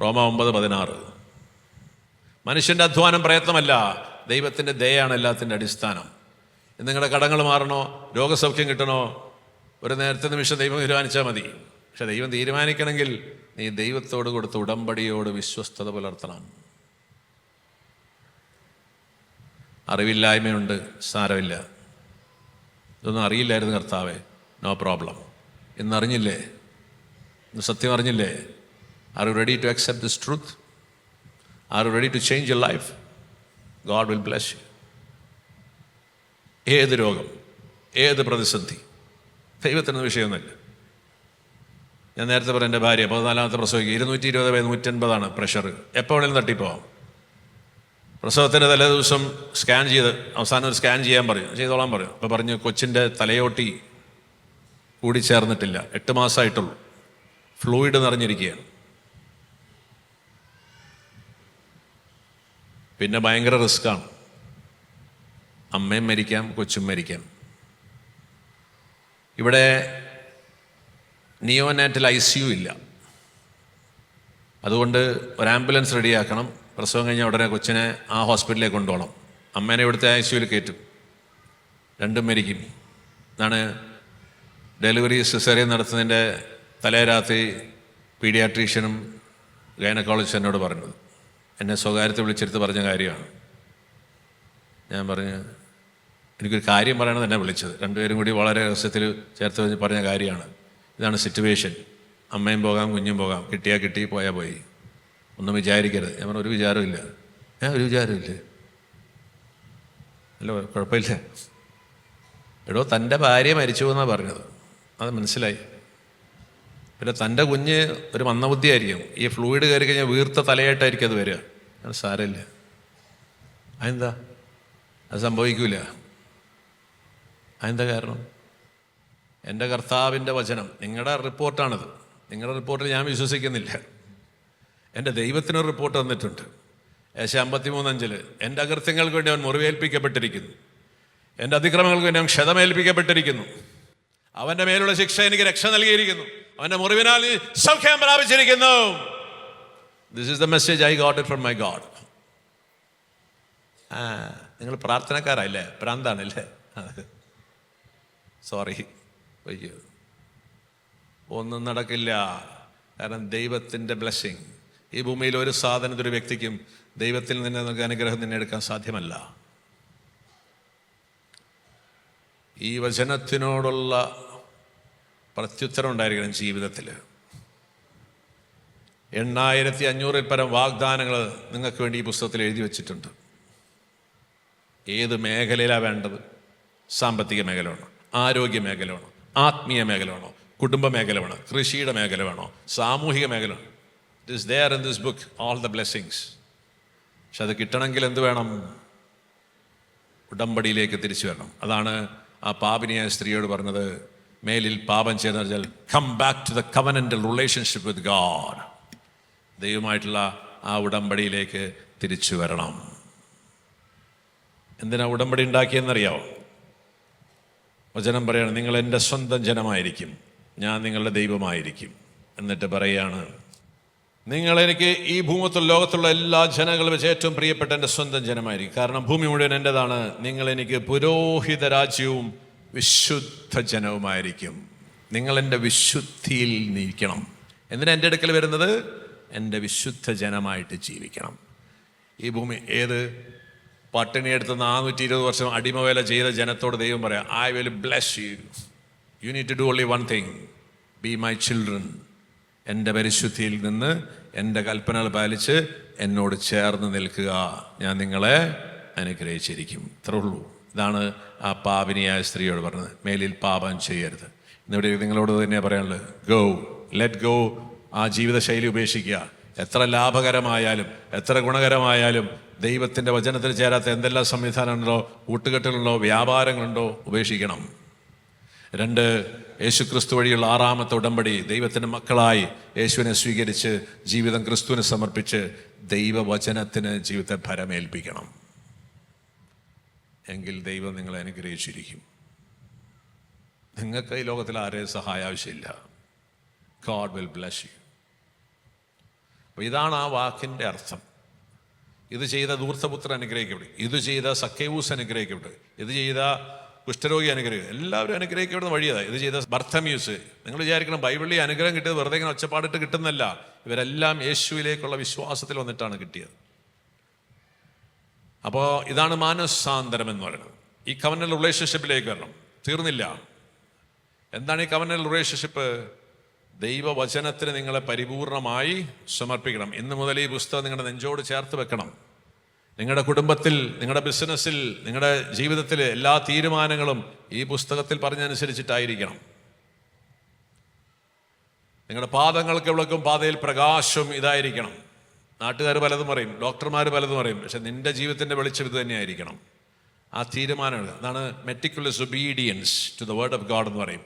റോമ 9:16. മനുഷ്യൻ്റെ അധ്വാനം പ്രയത്നമല്ല, ദൈവത്തിൻ്റെ ദയയാണ് എല്ലാത്തിൻ്റെ അടിസ്ഥാനം. നിങ്ങളുടെ കടങ്ങൾ മാറണോ, രോഗസൗഖ്യം കിട്ടണോ, ഒരു നേരത്തെ നിമിഷം ദൈവം തീരുമാനിച്ചാൽ മതി. പക്ഷെ ദൈവം തീരുമാനിക്കണമെങ്കിൽ നീ ദൈവത്തോട് കൊടുത്ത ഉടമ്പടിയോട് വിശ്വസ്തത പുലർത്തണം. അറിവില്ലായ്മയുണ്ട്, സാരമില്ല. ഇതൊന്നും അറിയില്ലായിരുന്നു കർത്താവേ, നോ പ്രോബ്ലം. ഇന്നറിഞ്ഞില്ലേ? ഇന്ന് സത്യം അറിഞ്ഞില്ലേ? Are you ready to accept this truth? Are you ready to change your life? God will bless you. ഏത് രോഗം, ഏത് പ്രതിസന്ധി ദൈവത്തിന് വിഷയമൊന്നുമില്ല. ഞാൻ നേരത്തെ പറഞ്ഞ എൻ്റെ ഭാര്യ 14ാമത്തെ പ്രസവിക്കുക, 220/180 പ്രഷർ. എപ്പോൾ വേണമെങ്കിലും തട്ടിപ്പോവാം. പ്രസവത്തിൻ്റെ തലേ ദിവസം സ്കാൻ ചെയ്ത് അവസാനം ഒരു സ്കാൻ ചെയ്യാൻ പറയും, ചെയ്തോളാൻ പറയും. അപ്പോൾ പറഞ്ഞു കൊച്ചിൻ്റെ തലയോട്ടി കൂടി ചേർന്നിട്ടില്ല, 8 മാസമായിട്ടുള്ളൂ, ഫ്ലൂയിഡ് നിറഞ്ഞിരിക്കുകയാണ്. പിന്നെ ഭയങ്കര റിസ്ക്കാണ്. അമ്മയും മരിക്കാം, കൊച്ചും മരിക്കാം. ഇവിടെ നിയോനാറ്റൽ ICU ഇല്ല. അതുകൊണ്ട് ഒരു ആംബുലൻസ് റെഡിയാക്കണം. പ്രസവം കഴിഞ്ഞാൽ ഉടനെ കൊച്ചിനെ ആ ഹോസ്പിറ്റലിലേക്ക് കൊണ്ടുപോകണം. അമ്മേനെ ഇവിടുത്തെ ICUവിൽ കയറ്റും. രണ്ടും മരിക്കും. എന്നാണ് ഡെലിവറി സിസേറിയൻ നടത്തുന്നതിൻ്റെ തലേ രാത്രി പീഡിയാട്രീഷ്യനും ഗൈനക്കോളജിസ്റ്റ് എന്നോട് പറഞ്ഞത്. എന്നെ സ്വകാര്യത്തെ വിളിച്ചെടുത്ത് പറഞ്ഞ കാര്യമാണ്. ഞാൻ പറഞ്ഞു, എനിക്കൊരു കാര്യം പറയണമെന്ന് എന്നെ വിളിച്ചത്. രണ്ടുപേരും കൂടി വളരെ രഹസ്യത്തിൽ ചേർത്ത് പറഞ്ഞ കാര്യമാണ്. ഇതാണ് സിറ്റുവേഷൻ. അമ്മയും പോകാം, കുഞ്ഞും പോകാം, കിട്ടിയാൽ കിട്ടി, പോയാൽ പോയി, ഒന്നും വിചാരിക്കരുത്. ഞാൻ പറഞ്ഞു, ഒരു വിചാരമില്ല. ഒരു വിചാരമില്ല. അല്ല, കുഴപ്പമില്ല. എടോ, തൻ്റെ ഭാര്യ മരിച്ചു എന്നാണ് പറഞ്ഞത്, അത് മനസ്സിലായി. പിന്നെ തൻ്റെ കുഞ്ഞ് ഒരു മന്ദബുദ്ധിയായിരിക്കും. ഈ ഫ്ലൂയിഡ് കയറി കഴിഞ്ഞാൽ വീർത്ത തലയായിട്ടായിരിക്കും അത് വരിക. അത് സാരമില്ല. അതെന്താ? അത് സംഭവിക്കൂല. അതെന്താ കാരണം? എൻ്റെ കർത്താവിൻ്റെ വചനം. നിങ്ങളുടെ റിപ്പോർട്ടാണിത്. നിങ്ങളുടെ റിപ്പോർട്ടിൽ ഞാൻ വിശ്വസിക്കുന്നില്ല. എൻ്റെ ദൈവത്തിനൊരു റിപ്പോർട്ട് തന്നിട്ടുണ്ട്. ഏശയ്യാ 53:5 എൻ്റെ അകൃത്യങ്ങൾക്ക് വേണ്ടി അവൻ മുറിവേൽപ്പിക്കപ്പെട്ടിരിക്കുന്നു, എൻ്റെ അതിക്രമങ്ങൾക്ക് വേണ്ടി അവൻ ക്ഷതമേൽപ്പിക്കപ്പെട്ടിരിക്കുന്നു, അവൻ്റെ മേലുള്ള ശിക്ഷ എനിക്ക് രക്ഷ നൽകിയിരിക്കുന്നു, അവൻ്റെ മുറിവിനാൽ സൗഖ്യം പ്രാപിച്ചിരിക്കുന്നു. This is the message I got it from my God. നിങ്ങൾ പ്രാർത്ഥനക്കാരല്ലേ? പ്രാന്താണല്ലേ? സോറി, അയ്യോ, ഒന്നും നടക്കില്ല. കാരണം ദൈവത്തിൻ്റെ ബ്ലെസ്സിങ് ഈ ഭൂമിയിൽ ഒരു സാധനത്തിന്, ഒരു വ്യക്തിക്കും ദൈവത്തിൽ നിന്ന് നമുക്ക് അനുഗ്രഹം നിന്നെ എടുക്കാൻ സാധ്യമല്ല. ഈ വചനത്തിനോടുള്ള പ്രത്യുത്തരം ഉണ്ടായിരിക്കണം ജീവിതത്തിൽ. 8500-ൽ പരം വാഗ്ദാനങ്ങൾ നിങ്ങൾക്ക് വേണ്ടി ഈ പുസ്തകത്തിൽ എഴുതി വച്ചിട്ടുണ്ട്. ഏത് മേഖലയിലാണ് വേണ്ടത്? സാമ്പത്തിക മേഖല വേണോ? ആരോഗ്യ മേഖല വേണോ? ആത്മീയ മേഖല വേണോ? കുടുംബ മേഖല വേണോ? കൃഷിയുടെ മേഖല വേണോ? സാമൂഹിക മേഖല വേണോ? It is there in this book, all the blessings. പക്ഷെ അത് കിട്ടണമെങ്കിൽ എന്ത് വേണം? ഉടമ്പടിയിലേക്ക് തിരിച്ചു വരണം. അതാണ് ആ പാപിനിയായ സ്ത്രീയോട് പറഞ്ഞത്, മേലിൽ പാപം ചെയ്തെന്ന് പറഞ്ഞാൽ come back to the covenantal relationship with God. ദൈവമായിട്ടുള്ള ആ ഉടമ്പടിയിലേക്ക് തിരിച്ചു വരണം. എന്തിനാ ഉടമ്പടി ഉണ്ടാക്കിയെന്നറിയാവോ? വചനം പറയാണ്, നിങ്ങൾ എൻ്റെ സ്വന്തം ജനമായിരിക്കും, ഞാൻ നിങ്ങളുടെ ദൈവമായിരിക്കും. എന്നിട്ട് പറയാണ്, നിങ്ങൾ എനിക്ക് ഈ ഭൂമത്തുള്ള ലോകത്തുള്ള എല്ലാ ജനങ്ങളും വെച്ച് ഏറ്റവും പ്രിയപ്പെട്ട എൻ്റെ സ്വന്തം ജനമായിരിക്കും. കാരണം ഭൂമി മുഴുവൻ എൻ്റെതാണ്. നിങ്ങൾ എനിക്ക് പുരോഹിത രാജ്യവും വിശുദ്ധ ജനവുമായിരിക്കും. നിങ്ങൾ എൻ്റെ വിശുദ്ധിയിൽ നിൽക്കണം. എന്തിനാ എൻ്റെ അടുക്കൽ വരുന്നത്? എൻ്റെ വിശുദ്ധ ജനമായിട്ട് ജീവിക്കണം. ഈ ഭൂമി ഏത് പട്ടിണിയെടുത്ത് 420 വർഷം അടിമവേല ചെയ്ത ജനത്തോട് ദൈവം പറയാം, I will bless you. You need to do only one thing, be my children. എൻ്റെ പരിശുദ്ധിയിൽ നിന്ന് എൻ്റെ കൽപ്പനകൾ പാലിച്ച് എന്നോട് ചേർന്ന് നിൽക്കുക, ഞാൻ നിങ്ങളെ അനുഗ്രഹിച്ചിരിക്കും. ഇത്രേ ഉള്ളൂ. ഇതാണ് ആ പാപിനിയായ സ്ത്രീയോട് പറഞ്ഞത്, മേലിൽ പാപം ചെയ്യരുത്. എന്നിവിടെ നിങ്ങളോട് തന്നെ പറയാനുള്ളത്, ഗോ, ലെറ്റ് ഗോ. ആ ജീവിതശൈലി ഉപേക്ഷിക്കുക. എത്ര ലാഭകരമായാലും എത്ര ഗുണകരമായാലും ദൈവത്തിൻ്റെ വചനത്തിൽ ചേരാത്ത എന്തെല്ലാം സംവിധാനങ്ങളുണ്ടോ, കൂട്ടുകെട്ടുകളുണ്ടോ, വ്യാപാരങ്ങളുണ്ടോ, ഉപേക്ഷിക്കണം. 2, യേശുക്രിസ്തു വഴിയുള്ള 6ാമത്തെ ഉടമ്പടി. ദൈവത്തിൻ്റെ മക്കളായി യേശുവിനെ സ്വീകരിച്ച് ജീവിതം ക്രിസ്തുവിന് സമർപ്പിച്ച് ദൈവവചനത്തിന് ജീവിതത്തെ ഭരമേൽപ്പിക്കണം. എങ്കിൽ ദൈവം നിങ്ങളെ അനുഗ്രഹിച്ചിരിക്കും. നിങ്ങൾക്ക് ഈ ലോകത്തിൽ ആരെയും സഹായം ആവശ്യമില്ല. God will bless you. അപ്പോൾ ഇതാണ് ആ വാക്കിൻ്റെ അർത്ഥം. ഇത് ചെയ്ത ധൂർത്തപുത്രൻ അനുഗ്രഹിക്കപ്പെടും, ഇത് ചെയ്ത സക്കേവൂസ് അനുഗ്രഹിക്കപ്പെടും, ഇത് ചെയ്ത കുഷ്ഠരോഗി അനുഗ്രഹിക്കും, എല്ലാവരും അനുഗ്രഹിക്കപ്പെടുന്ന വഴിയതാണ്. ഇത് ചെയ്ത ബർത്തമ്യൂസ്. നിങ്ങൾ വിചാരിക്കണം ബൈബിളിൽ അനുഗ്രഹം കിട്ടിയത് വെറുതെ ഇങ്ങനെ ഒച്ചപ്പാടിട്ട് കിട്ടുന്നല്ല. ഇവരെല്ലാം യേശുവിലേക്കുള്ള വിശ്വാസത്തിൽ വന്നിട്ടാണ് കിട്ടിയത്. അപ്പോൾ ഇതാണ് മാനസാന്തരം എന്ന് പറയുന്നത്. ഈ കവനൽ റിലേഷൻഷിപ്പിലേക്ക് വരണം. തീർന്നില്ല. എന്താണ് ഈ കവനൽ റിലേഷൻഷിപ്പ്? ദൈവവചനത്തിന് നിങ്ങളെ പരിപൂർണമായി സമർപ്പിക്കണം. ഇന്ന് മുതൽ ഈ പുസ്തകം നിങ്ങളുടെ നെഞ്ചോട് ചേർത്ത് വെക്കണം. നിങ്ങളുടെ കുടുംബത്തിൽ, നിങ്ങളുടെ ബിസിനസ്സിൽ, നിങ്ങളുടെ ജീവിതത്തിലെ എല്ലാ തീരുമാനങ്ങളും ഈ പുസ്തകത്തിൽ പറഞ്ഞനുസരിച്ചിട്ടായിരിക്കണം. നിങ്ങളുടെ പാദങ്ങൾക്ക് വിളക്കും പാതയിൽ പ്രകാശവും ഇതായിരിക്കണം. നാട്ടുകാർ പലതും പറയും, ഡോക്ടർമാർ പലതും പറയും, പക്ഷെ നിന്റെ ജീവിതത്തിൻ്റെ വെളിച്ചം ഇത് തന്നെയായിരിക്കണം. ആ തീരുമാനങ്ങൾ, അതാണ് meticulous obedience to the word of God എന്ന് പറയും.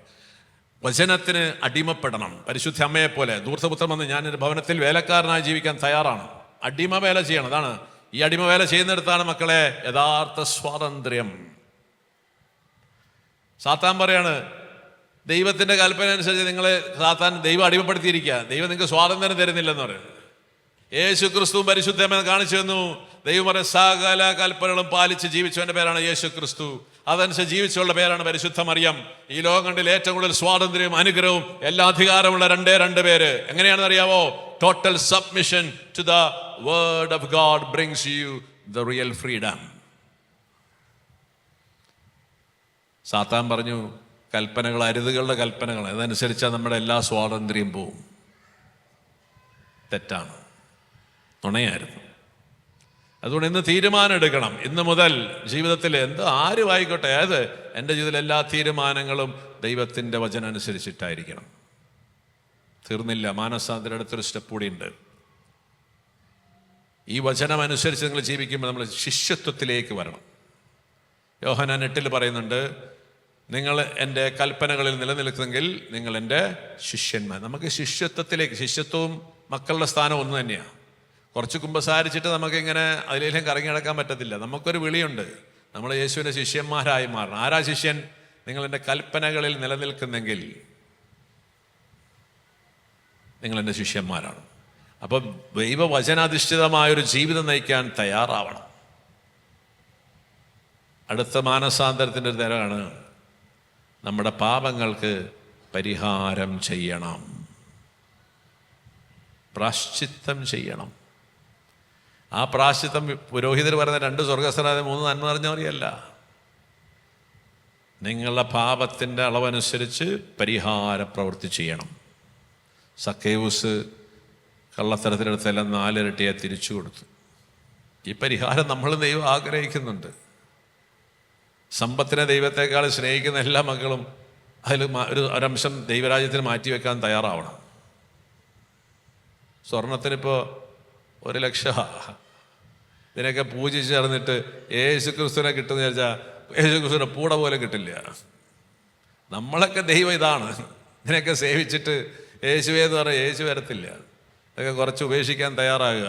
വചനത്തിന് അടിമപ്പെടണം. പരിശുദ്ധ അമ്മയെപ്പോലെ ധൂർത്തപുത്രൻ വന്ന് ഞാൻ എൻ്റെ ഭവനത്തിൽ വേലക്കാരനായി ജീവിക്കാൻ തയ്യാറാണ്. അടിമ വേല ചെയ്യണം. അതാണ് ഈ അടിമ വേല ചെയ്യുന്നിടത്താണ് മക്കളെ യഥാർത്ഥ സ്വാതന്ത്ര്യം. സാത്താൻ പറയാണ് ദൈവത്തിൻ്റെ കൽപ്പന അനുസരിച്ച് നിങ്ങളെ ദൈവം അടിമപ്പെടുത്തിയിരിക്കുക, ദൈവം നിങ്ങൾക്ക് സ്വാതന്ത്ര്യം തരുന്നില്ലെന്ന് പറയും. യേശു ക്രിസ്തുവും പരിശുദ്ധമെന്ന് കാണിച്ചു തന്നു. ദൈവം പറയും സകല കൽപ്പനകളും പാലിച്ച് ജീവിച്ചവൻ്റെ പേരാണ് യേശു ക്രിസ്തു. അതനുസരിച്ച് ജീവിച്ചുള്ള പേരാണ് പരിശുദ്ധ മറിയം. ഈ ലോകം കണ്ടിൽ ഏറ്റവും കൂടുതൽ സ്വാതന്ത്ര്യവും അനുഗ്രഹവും എല്ലാ അധികാരമുള്ള രണ്ട് പേര്. എങ്ങനെയാണെന്ന് അറിയാവോ? Total submission to the word of God brings you the real freedom. സാത്താൻ പറഞ്ഞു കൽപ്പനകൾ അരുതുകളുടെ കൽപ്പനകൾ, അതനുസരിച്ചാൽ നമ്മുടെ എല്ലാ സ്വാതന്ത്ര്യം പോവും. തെറ്റാണ്, നുണയായിരുന്നു. അതുകൊണ്ട് ഇന്ന് തീരുമാനം എടുക്കണം. ഇന്ന് മുതൽ ജീവിതത്തിൽ ആരും ആയിക്കോട്ടെ, അതായത് എൻ്റെ ജീവിതത്തിൽ എല്ലാ തീരുമാനങ്ങളും ദൈവത്തിൻ്റെ വചനം അനുസരിച്ചിട്ടായിരിക്കണം. തീർന്നില്ല. മാനസാന്തരം അടുത്തൊരു സ്റ്റെപ്പ് കൂടിയുണ്ട്. ഈ വചനം അനുസരിച്ച് നിങ്ങൾ ജീവിക്കുമ്പോൾ നമ്മൾ ശിഷ്യത്വത്തിലേക്ക് വരണം. യോഹന്നാൻ 8 പറയുന്നുണ്ട്, നിങ്ങൾ എൻ്റെ കൽപ്പനകളിൽ നിലനിൽക്കുന്നെങ്കിൽ നിങ്ങൾ എൻ്റെ ശിഷ്യന്മാർ. നമുക്ക് ശിഷ്യത്വത്തിലേക്ക്, ശിഷ്യത്വവും മക്കളുടെ സ്ഥാനം ഒന്ന് തന്നെയാണ്. കുറച്ച് കുമ്പസാരിച്ചിട്ട് നമുക്കിങ്ങനെ അതിലേലും കറങ്ങി നടക്കാൻ പറ്റത്തില്ല. നമുക്കൊരു വിളിയുണ്ട്, നമ്മൾ യേശുവിൻ്റെ ശിഷ്യന്മാരായി മാറണം. ആരാ ശിഷ്യൻ? നിങ്ങൾ എൻ്റെ കൽപ്പനകളിൽ നിലനിൽക്കുന്നെങ്കിൽ നിങ്ങൾ എൻ്റെ ശിഷ്യന്മാരാണ്. അപ്പം ദൈവവചനാധിഷ്ഠിതമായൊരു ജീവിതം നയിക്കാൻ തയ്യാറാവണം. അടുത്ത മാനസാന്തരത്തിൻ്റെ ഒരു തരമാണ് നമ്മുടെ പാപങ്ങൾക്ക് പരിഹാരം ചെയ്യണം, പ്രാശ്ചിത്തം ചെയ്യണം. ആ പ്രാശ്ചിത്തം പുരോഹിതർ പറയുന്ന 2 സ്വർഗസ്ഥരായ 3 നന്മ നിറഞ്ഞവരെയല്ല. നിങ്ങളുടെ പാപത്തിൻ്റെ അളവനുസരിച്ച് പരിഹാര പ്രവൃത്തി ചെയ്യണം. സക്കേവൂസ് കള്ളത്തരത്തിനടുത്തെല്ലാം 4 ഇരട്ടിയെ തിരിച്ചു കൊടുത്തു. ഈ പരിഹാരം നമ്മൾ ദൈവം ആഗ്രഹിക്കുന്നുണ്ട്. സമ്പത്തിനെ ദൈവത്തെക്കാൾ സ്നേഹിക്കുന്ന എല്ലാ മക്കളും അതിൽ ഒരംശം ദൈവരാജ്യത്തിന് മാറ്റിവെക്കാൻ തയ്യാറാവണം. സ്വർണത്തിനിപ്പോൾ 1 ലക്ഷം. ഇതിനൊക്കെ പൂജിച്ച് നടന്നിട്ട് യേശു ക്രിസ്തുവിനെ കിട്ടുമെന്ന് വിചാരിച്ചാൽ യേശു ക്രിസ്തുവിനെ പൂട പോലെ കിട്ടില്ല. നമ്മളൊക്കെ ദൈവം ഇതാണ്. ഇതിനൊക്കെ സേവിച്ചിട്ട് യേശുവെന്ന് പറഞ്ഞാൽ യേശു വരത്തില്ല. ഇതൊക്കെ കുറച്ച് ഉപേക്ഷിക്കാൻ തയ്യാറാകുക.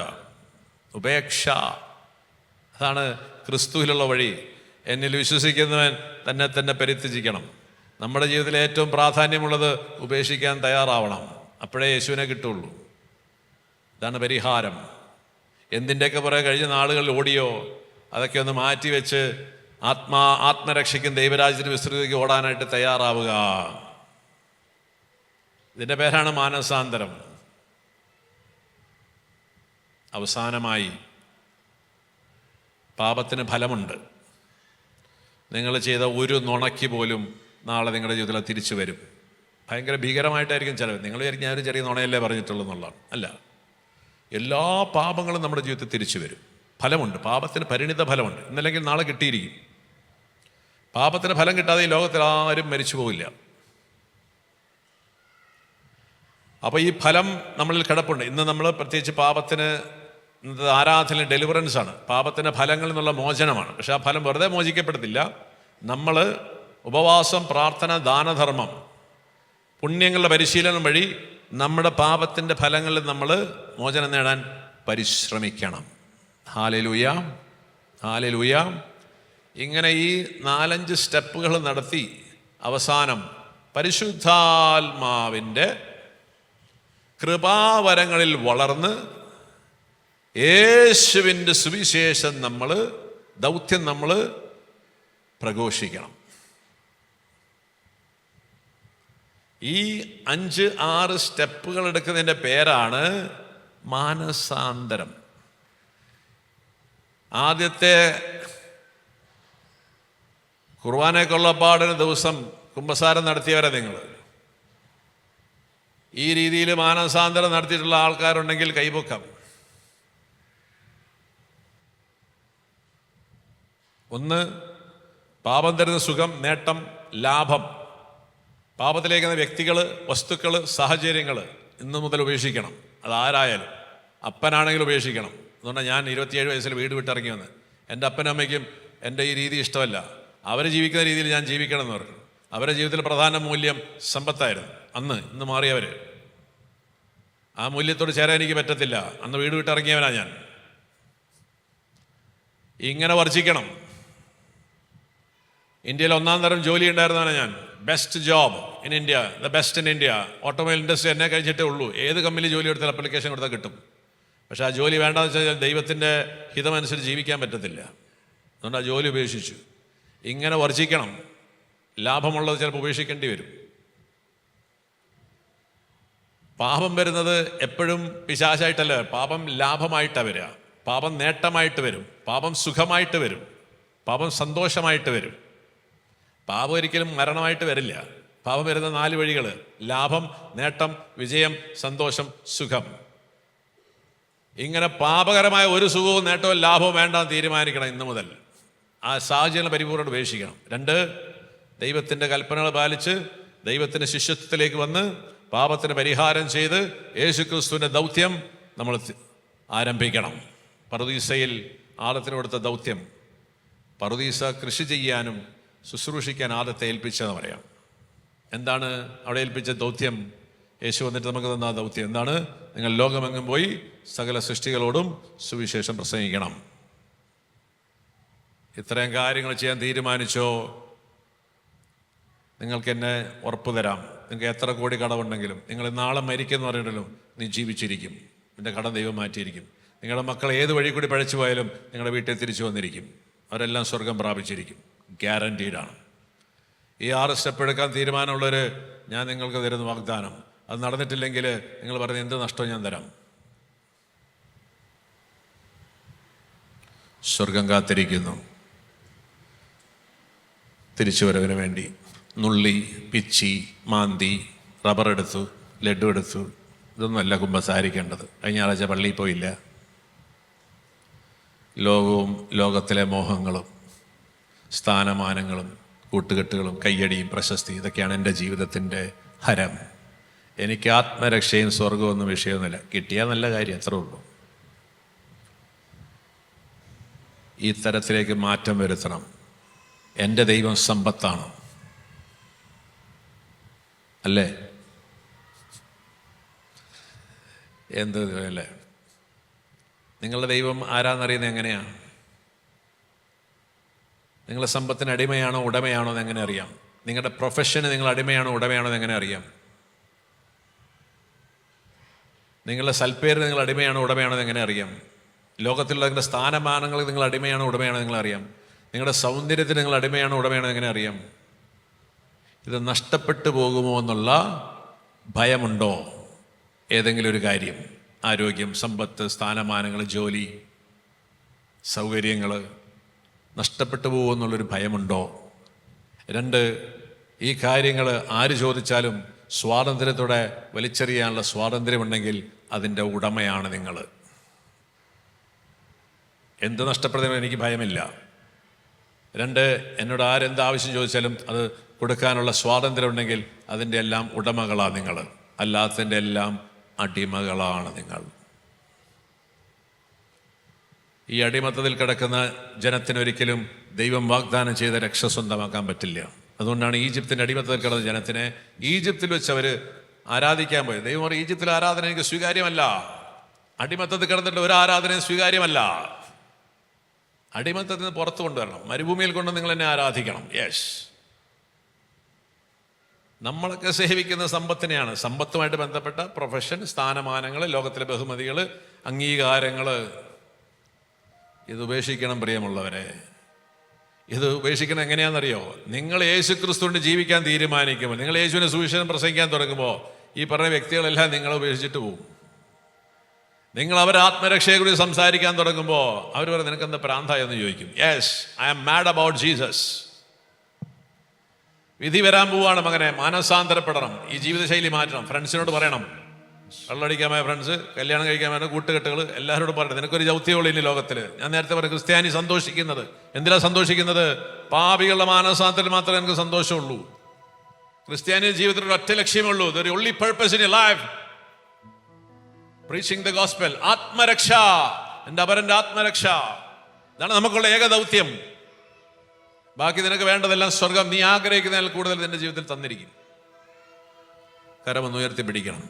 ഉപേക്ഷ, അതാണ് ക്രിസ്തുവിലുള്ള വഴി. എന്നിൽ വിശ്വസിക്കുന്നവൻ തന്നെ പരിത്യജിക്കണം. നമ്മുടെ ജീവിതത്തിൽ ഏറ്റവും പ്രാധാന്യമുള്ളത് ഉപേക്ഷിക്കാൻ തയ്യാറാവണം. അപ്പോഴേ യേശുവിനെ കിട്ടുള്ളൂ. ഇതാണ് പരിഹാരം. എന്തിൻ്റെയൊക്കെ പുറകെ കഴിഞ്ഞ നാളുകളിൽ ഓടിയോ അതൊക്കെ ഒന്ന് മാറ്റിവെച്ച് ആത്മരക്ഷയ്ക്കും ദൈവരാജ്യത്തിന് വിസ്തൃതിക്ക് ഓടാനായിട്ട് തയ്യാറാവുക. ഇതിൻ്റെ പേരാണ് മാനസാന്തരം. അവസാനമായി പാപത്തിന് ഫലമുണ്ട്. നിങ്ങൾ ചെയ്ത ഒരു നുണയ്ക്ക് പോലും നാളെ നിങ്ങളുടെ ജീവിതത്തിൽ തിരിച്ചു വരും. ഭയങ്കര ഭീകരമായിട്ടായിരിക്കും ചിലവ്. നിങ്ങൾ വിചാരിക്കും ഞാനൊരു ചെറിയ നുണയല്ലേ പറഞ്ഞിട്ടുള്ളൂ എന്നുള്ളതാണ്. അല്ല, എല്ലാ പാപങ്ങളും നമ്മുടെ ജീവിതത്തിൽ തിരിച്ചു വരും. ഫലമുണ്ട്, പാപത്തിന് പരിണിത ഫലമുണ്ട്. ഇന്നല്ലെങ്കിൽ നാളെ കിട്ടിയിരിക്കും. പാപത്തിന് ഫലം കിട്ടാതെ ഈ ലോകത്തിൽ ആരും മരിച്ചു പോവില്ല. അപ്പോൾ ഈ ഫലം നമ്മളിൽ കിടപ്പുണ്ട്. ഇന്ന് നമ്മൾ പ്രത്യേകിച്ച് പാപത്തിന് ആരാധന ഡെലിവറൻസ് ആണ്, പാപത്തിൻ്റെ ഫലങ്ങളിൽ നിന്നുള്ള മോചനമാണ്. പക്ഷെ ആ ഫലം വെറുതെ മോചിക്കപ്പെടത്തില്ല. നമ്മൾ ഉപവാസം, പ്രാർത്ഥന, ദാനധർമ്മം, പുണ്യങ്ങളുടെ പരിശീലനം വഴി നമ്മുടെ പാപത്തിൻ്റെ ഫലങ്ങളിൽ നമ്മൾ മോചനം നേടാൻ പരിശ്രമിക്കണം. Hallelujah, hallelujah. ഇങ്ങനെ ഈ 4-5 സ്റ്റെപ്പുകൾ നടത്തി അവസാനം പരിശുദ്ധാത്മാവിൻ്റെ കൃപാവരങ്ങളിൽ വളർന്ന് യേശുവിൻ്റെ സുവിശേഷം ദൗത്യം നമ്മൾ പ്രഘോഷിക്കണം. ഈ 5-6 സ്റ്റെപ്പുകൾ എടുക്കുന്നതിൻ്റെ പേരാണ് മാനസാന്തരം. ആദ്യത്തെ കുർബാന കൊള്ളപ്പാടിന് ദിവസം കുമ്പസാരം നടത്തിയവരെ നിങ്ങൾ ഈ രീതിയിൽ മാനസാന്തരം നടത്തിയിട്ടുള്ള ആൾക്കാരുണ്ടെങ്കിൽ കൈപൊക്കാം. ഒന്ന്, പാപം തരുന്ന സുഖം, നേട്ടം, ലാഭം. പാപത്തിലേക്കുന്ന വ്യക്തികൾ, വസ്തുക്കൾ, സാഹചര്യങ്ങൾ ഇന്നു മുതൽ ഉപേക്ഷിക്കണം. അതാരായാലും. അപ്പനാണെങ്കിലും ഉപേക്ഷിക്കണം. അതുകൊണ്ടാണ് ഞാൻ 27 വയസ്സിൽ വീട് വിട്ടിറങ്ങി വന്ന്. എൻ്റെ അപ്പനും അമ്മയ്ക്കും എൻ്റെ ഈ രീതി ഇഷ്ടമല്ല. അവർ ജീവിക്കുന്ന രീതിയിൽ ഞാൻ ജീവിക്കണം എന്ന് പറഞ്ഞു. അവരുടെ ജീവിതത്തിൽ പ്രധാന മൂല്യം സമ്പത്തായിരുന്നു. ഇന്ന് മാറിയവർ. ആ മൂല്യത്തോട് ചേരാൻ എനിക്ക് പറ്റത്തില്ല. അന്ന് വീട് വിട്ടിറങ്ങിയവനാ ഞാൻ. ഇങ്ങനെ വർജിക്കണം. ഇന്ത്യയിൽ 1-ാം തരം ജോലി ഉണ്ടായിരുന്നതാണ് ഞാൻ. Best job in India, the best in India. Automobile industry എന്നെ കഴിഞ്ഞിട്ടേ ഉള്ളൂ. ഏത് കമ്പനി ജോലി എടുത്താൽ അപ്ലിക്കേഷൻ കൊടുത്താൽ കിട്ടും. പക്ഷേ ആ ജോലി വേണ്ടെന്ന് വെച്ചാൽ ദൈവത്തിൻ്റെ ഹിതമനുസരിച്ച് ജീവിക്കാൻ പറ്റത്തില്ല. അതുകൊണ്ട് ആ ജോലി ഉപേക്ഷിച്ചു. ഇങ്ങനെ വർജിക്കണം. ലാഭമുള്ളത് ചിലപ്പോൾ ഉപേക്ഷിക്കേണ്ടി വരും. പാപം വരുന്നത് എപ്പോഴും പിശാചായിട്ടല്ല. പാപം ലാഭമായിട്ടാണ് വരിക. പാപം നേട്ടമായിട്ട് വരും. പാപം സുഖമായിട്ട് വരും. പാപം സന്തോഷമായിട്ട് വരും. പാപം ഒരിക്കലും മരണമായിട്ട് വരില്ല. പാപം വരുന്ന 4 വഴികൾ: ലാഭം, നേട്ടം, വിജയം, സന്തോഷം, സുഖം. ഇങ്ങനെ പാപകരമായ ഒരു സുഖവും നേട്ടവും ലാഭവും വേണ്ടാന്ന് തീരുമാനിക്കണം ഇന്നു മുതൽ. ആ സാഹചര്യങ്ങൾ പരിപൂർണ്ണം ഉപേക്ഷിക്കണം. 2, ദൈവത്തിൻ്റെ കൽപ്പനകൾ പാലിച്ച് ദൈവത്തിൻ്റെ ശിഷ്യത്വത്തിലേക്ക് വന്ന് പാപത്തിന് പരിഹാരം ചെയ്ത് യേശുക്രിസ്തുവിൻ്റെ ദൗത്യം നമ്മൾ ആരംഭിക്കണം. പറുദീസയിൽ ആദത്തിന് കൊടുത്ത ദൗത്യം, പറുദീസ കൃഷി ചെയ്യാനും ശുശ്രൂഷിക്കാൻ ആദത്തെ ഏൽപ്പിച്ചതെന്ന് പറയാം. എന്താണ് അവിടെ ഏൽപ്പിച്ച ദൗത്യം? യേശു വന്നിട്ട് നമുക്ക് തന്ന ദൗത്യം എന്താണ്? നിങ്ങൾ ലോകമെങ്ങും പോയി സകല സൃഷ്ടികളോടും സുവിശേഷം പ്രസംഗിക്കണം. ഇത്രയും കാര്യങ്ങൾ ചെയ്യാൻ തീരുമാനിച്ചോ? നിങ്ങൾക്ക് എന്നെ ഉറപ്പ് തരാം, നിങ്ങൾക്ക് എത്ര കോടി കടമുണ്ടെങ്കിലും നിങ്ങൾ നാളെ മരിക്കുമെന്ന് പറഞ്ഞിട്ടല്ലോ, നീ ജീവിച്ചിരിക്കും. നിന്റെ കടം ദൈവം മാറ്റിയിരിക്കും. നിങ്ങളുടെ മക്കൾ ഏത് വഴി കൂടി പഴച്ചു പോയാലും നിങ്ങളുടെ വീട്ടിൽ തിരിച്ചു വന്നിരിക്കും. അവരെല്ലാം സ്വർഗം പ്രാപിച്ചിരിക്കും. ഗ്യാരൻറ്റീഡാണ്. ഈ 6 സ്റ്റെപ്പ് എടുക്കാൻ തീരുമാനമുള്ളവർ ഞാൻ നിങ്ങൾക്ക് തരുന്ന വാഗ്ദാനം, അത് നടന്നിട്ടില്ലെങ്കിൽ നിങ്ങൾ പറഞ്ഞ എന്ത് നഷ്ടവും ഞാൻ തരാം. സ്വർഗം കാത്തിരിക്കുന്നു തിരിച്ചുവരവിന് വേണ്ടി. നുള്ളി, പിച്ചി, മാന്തി, റബ്ബർ എടുത്തു, ലഡു എടുത്തു, ഇതൊന്നുമല്ല കുമ്പസാരിക്കേണ്ടത്. കഴിഞ്ഞ ആഴ്ച പള്ളിയിൽ പോയില്ല. ലോകവും ലോകത്തിലെ മോഹങ്ങളും സ്ഥാനമാനങ്ങളും കൂട്ടുകെട്ടുകളും കയ്യടിയും പ്രശസ്തി, ഇതൊക്കെയാണ് എൻ്റെ ജീവിതത്തിൻ്റെ ഹരം. എനിക്ക് ആത്മരക്ഷയും സ്വർഗമൊന്നും വിഷയമൊന്നുമില്ല. കിട്ടിയാൽ നല്ല കാര്യം, അത്രേ ഉള്ളൂ. ഈ തരത്തിലേക്ക് മാറ്റം വരുത്തണം. എൻ്റെ ദൈവം സമ്പത്താണ്, അല്ലേ? എന്ത് അല്ലേ? നിങ്ങളുടെ ദൈവം ആരാന്നറിയുന്നത് എങ്ങനെയാണ്? നിങ്ങളുടെ സമ്പത്തിന് അടിമയാണോ ഉടമയാണോ എന്ന് എങ്ങനെ അറിയാം? നിങ്ങളുടെ പ്രൊഫഷന് നിങ്ങൾ അടിമയാണോ ഉടമയാണോ എന്ന് എങ്ങനെ അറിയാം? നിങ്ങളുടെ സൽപ്പേര് നിങ്ങൾ അടിമയാണോ ഉടമയാണോ എന്ന് എങ്ങനെ അറിയാം? ലോകത്തിലുള്ള നിങ്ങളുടെ സ്ഥാനമാനങ്ങൾ നിങ്ങൾ അടിമയാണോ ഉടമയാണോ നിങ്ങൾ അറിയാം? നിങ്ങളുടെ സൗന്ദര്യത്തിന് നിങ്ങൾ അടിമയാണോ ഉടമയാണോ എങ്ങനെ അറിയാം? ഇത് നഷ്ടപ്പെട്ടു പോകുമോ എന്നുള്ള ഭയമുണ്ടോ? ഏതെങ്കിലും ഒരു കാര്യം, ആരോഗ്യം, സമ്പത്ത്, സ്ഥാനമാനങ്ങൾ, ജോലി, സൗകര്യങ്ങൾ നഷ്ടപ്പെട്ടു പോകുമെന്നുള്ളൊരു ഭയമുണ്ടോ? 2, ഈ കാര്യങ്ങൾ ആര് ചോദിച്ചാലും സ്വാതന്ത്ര്യത്തോടെ വലിച്ചെറിയാനുള്ള സ്വാതന്ത്ര്യമുണ്ടെങ്കിൽ അതിൻ്റെ ഉടമയാണ് നിങ്ങൾ. എന്ത് നഷ്ടപ്പെടുന്നതിനും എനിക്ക് ഭയമില്ല. 2, എന്നോട് ആരെന്താവശ്യം ചോദിച്ചാലും അത് കൊടുക്കാനുള്ള സ്വാതന്ത്ര്യം ഉണ്ടെങ്കിൽ അതിൻ്റെ എല്ലാം ഉടമകളാണ് നിങ്ങൾ. അല്ലാത്തതിൻ്റെ എല്ലാം അടിമകളാണ് നിങ്ങൾ. ഈ അടിമത്തത്തിൽ കിടക്കുന്ന ജനത്തിനൊരിക്കലും ദൈവം വാഗ്ദാനം ചെയ്ത രക്ഷ സ്വന്തമാക്കാൻ പറ്റില്ല. അതുകൊണ്ടാണ് ഈജിപ്തിൻ്റെ അടിമത്തത്തിൽ കിടന്ന ജനത്തിനെ ഈജിപ്തിൽ വെച്ച് അവർ ആരാധിക്കാൻ പോയത്. ദൈവം പറയും, ഈജിപ്തിൽ ആരാധന എനിക്ക് സ്വീകാര്യമല്ല. അടിമത്തത്തിൽ കിടന്നിട്ട് ഒരു ആരാധനയും സ്വീകാര്യമല്ല. അടിമത്തത്തിൽ നിന്ന് പുറത്തു കൊണ്ടുവരണം. മരുഭൂമിയിൽ കൊണ്ട് നിങ്ങൾ എന്നെ ആരാധിക്കണം. യെസ്, നമ്മളൊക്കെ സേവിക്കുന്ന സമ്പത്തിനെയാണ്. സമ്പത്തുമായിട്ട് ബന്ധപ്പെട്ട പ്രൊഫഷൻ, സ്ഥാനമാനങ്ങൾ, ലോകത്തിലെ ബഹുമതികൾ, അംഗീകാരങ്ങൾ. ഇത് ഉപേക്ഷിക്കണം പ്രിയമുള്ളവരെ. ഇത് ഉപേക്ഷിക്കണം എങ്ങനെയാണെന്നറിയോ? നിങ്ങൾ യേശു ക്രിസ്തുവിന് ജീവിക്കാൻ തീരുമാനിക്കുമ്പോൾ, നിങ്ങൾ യേശുവിനെ സുവിശേഷം പ്രസംഗിക്കാൻ തുടങ്ങുമ്പോൾ ഈ പറഞ്ഞ വ്യക്തികളെല്ലാം നിങ്ങളെ ഉപേക്ഷിച്ചിട്ട് പോകും. നിങ്ങൾ അവർ ആത്മരക്ഷയെക്കുറിച്ച് സംസാരിക്കാൻ തുടങ്ങുമ്പോൾ അവർ പറയും നിനക്കെന്താ പ്രാന്തായി എന്ന് ചോദിക്കും. Yes, I am mad about Jesus. വിധി വരാൻ പോവാണ് മകനെ, മാനസാന്തരപ്പെടണം, ഈ ജീവിതശൈലി മാറ്റണം. ഫ്രണ്ട്സിനോട് പറയണം, വെള്ളമടിക്കാമായ ഫ്രണ്ട്സ്, കല്യാണം കഴിക്കാമായ കൂട്ടുകെട്ടുകൾ, എല്ലാവരോടും പറയണം നിനക്കൊരു ദൗത്യമുള്ളൂ ഇനി ലോകത്തിൽ. ഞാൻ നേരത്തെ പറഞ്ഞു, ക്രിസ്ത്യാനി സന്തോഷിക്കുന്നത് എന്തിനാ സന്തോഷിക്കുന്നത്? പാപികളുടെ മാനസാന്തരത്തിൽ മാത്രമേ എനിക്ക് സന്തോഷമുള്ളൂ. ക്രിസ്ത്യാനി ജീവിതത്തിൽ ഒറ്റ ലക്ഷ്യമുള്ളൂ. The only purpose in life preaching the gospel. ആത്മരക്ഷ, എൻ്റെ അപരന്റെ ആത്മരക്ഷ. ഇതാണ് നമുക്കുള്ള ഏക ദൗത്യം. ബാക്കി നിനക്ക് വേണ്ടതെല്ലാം സ്വർഗം നീ ആഗ്രഹിക്കുന്നതിൽ കൂടുതൽ നിന്റെ ജീവിതത്തിൽ തന്നിരിക്കും. കരമൊന്ന് ഉയർത്തി പിടിക്കണം.